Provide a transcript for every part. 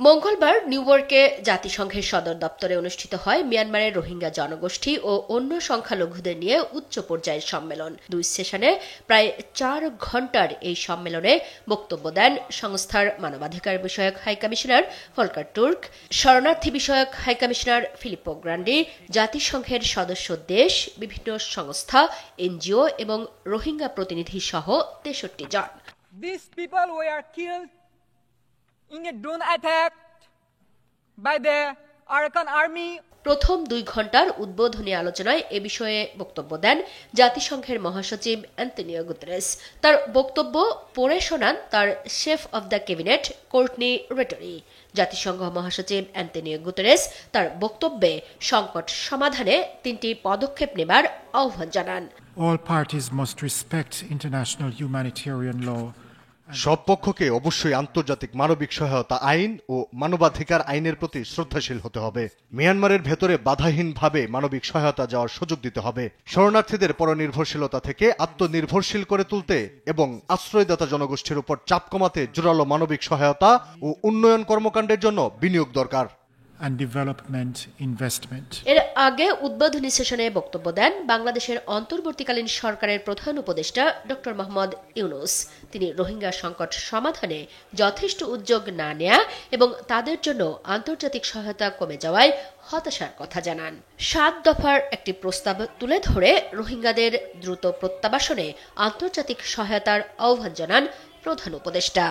মঙ্গলবার নিউইয়র্কে জাতিসংঘের সদর দপ্তরে অনুষ্ঠিত হয় মিয়ানমারের রোহিঙ্গা জনগোষ্ঠী ও অন্য সংখ্যালঘুদের নিয়ে উচ্চ পর্যায়ের সম্মেলন। 2 সেশনে প্রায় 4 ঘণ্টার এই সম্মেলনে বক্তব্য দেন সংস্থার মানবাধিকার বিষয়ক হাইকমিশনার ফলকার তুর্ক, শরণার্থী বিষয়ক হাইকমিশনার ফিলিপ্পো গ্রান্ডি, জাতিসংঘের সদস্য দেশ, বিভিন্ন সংস্থা, এনজিও এবং রোহিঙ্গা প্রতিনিধি সহ 63 জন। These people were killed in a drone attack by the Arakan army. প্রথম 2 ঘণ্টার উদ্বোধনী আলোচনায় এ বিষয়ে বক্তব্য দেন জাতিসংঘের মহাসচিব অ্যান্তনিও গুতেরেস। তার বক্তব্য পড়ে শোনান তার chef of the cabinet Courtenay Rattray. জাতিসংঘ মহাসচিব অ্যান্তনিও গুতেরেস তার বক্তব্যে সংকট সমাধানে 3টি পদক্ষেপ নেবার আহ্বান জানান। All parties must respect international humanitarian law. সব পক্ষকে অবশ্যই আন্তর্জাতিক মানবিক সহায়তা আইন ও মানবাধিকার আইনের প্রতি শ্রদ্ধাশীল হতে হবে। মিয়ানমারের ভেতরে বাধাহীনভাবে মানবিক সহায়তা যাওয়ার সুযোগ দিতে হবে। শরণার্থীদের পরনির্ভরশীলতা থেকে আত্মনির্ভরশীল করে তুলতে এবং আশ্রয়দাতা জনগোষ্ঠীর উপর চাপ কমাতে জোরালো মানবিক সহায়তা ও উন্নয়ন কর্মকাণ্ডের জন্য বিনিয়োগ দরকার। And development investment. এর আগে উদ্বোধনী সেশনে বক্তব্য দেন বাংলাদেশের অন্তর্বর্তীকালীন সরকারের প্রধান উপদেষ্টা ডক্টর মোহাম্মদ ইউনূস। তিনি রোহিঙ্গা সংকট সমাধানে যথেষ্ট উদ্যোগ না নেয়া এবং তাদের জন্য আন্তর্জাতিক সহায়তা কমে যাওয়ায় হতাশার কথা জানান। 7 দফার একটি প্রস্তাব তুলে ধরে রোহিঙ্গাদের দ্রুত প্রত্যাবাসনে আন্তর্জাতিক সহায়তার আহ্বান জানান প্রধান উপদেষ্টা।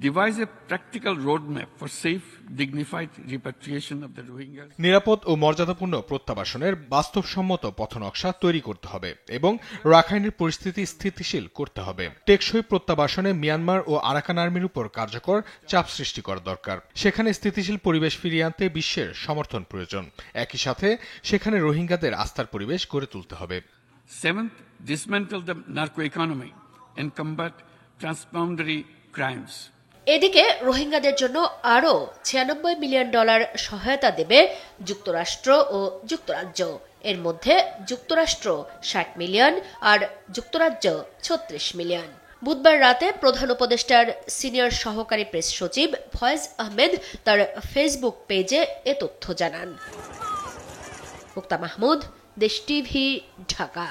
Devise a practical roadmap for safe, dignified repatriation of the Rohingyas. নিরাপদ ও মর্যাদাপূর্ণ প্রত্যাবাসনের বাস্তবসম্মত পথনকশা তৈরি করতে হবে এবং রাখাইনের পরিস্থিতি স্থিতিশীল করতে হবে। টেকসই প্রত্যাবাসনে মিয়ানমার ও আরাকান আর্মির উপর কার্যকর চাপ সৃষ্টি করা দরকার। সেখানে স্থিতিশীল পরিবেশ ফিরিয়ে আনতে বিশ্বের সমর্থন প্রয়োজন। একই সাথে সেখানে রোহিঙ্গাদের আস্থার পরিবেশ গড়ে তুলতে হবে। 7th, dismantle the narco economy and combat transboundary crimes. এদিকে রোহিঙ্গাদের জন্য আরও $96 মিলিয়ন সহায়তা দেবে যুক্তরাষ্ট্র ও যুক্তরাজ্য। এর মধ্যে যুক্তরাষ্ট্র 60 মিলিয়ন আর যুক্তরাজ্য 36 মিলিয়ন। বুধবার রাতে প্রধান উপদেষ্টার সিনিয়র সহকারী প্রেস সচিব ফয়েজ আহমেদ তার ফেসবুক পেজে এ তথ্য জানান। মুক্তা মাহমুদ, দেশ টিভি, ঢাকা।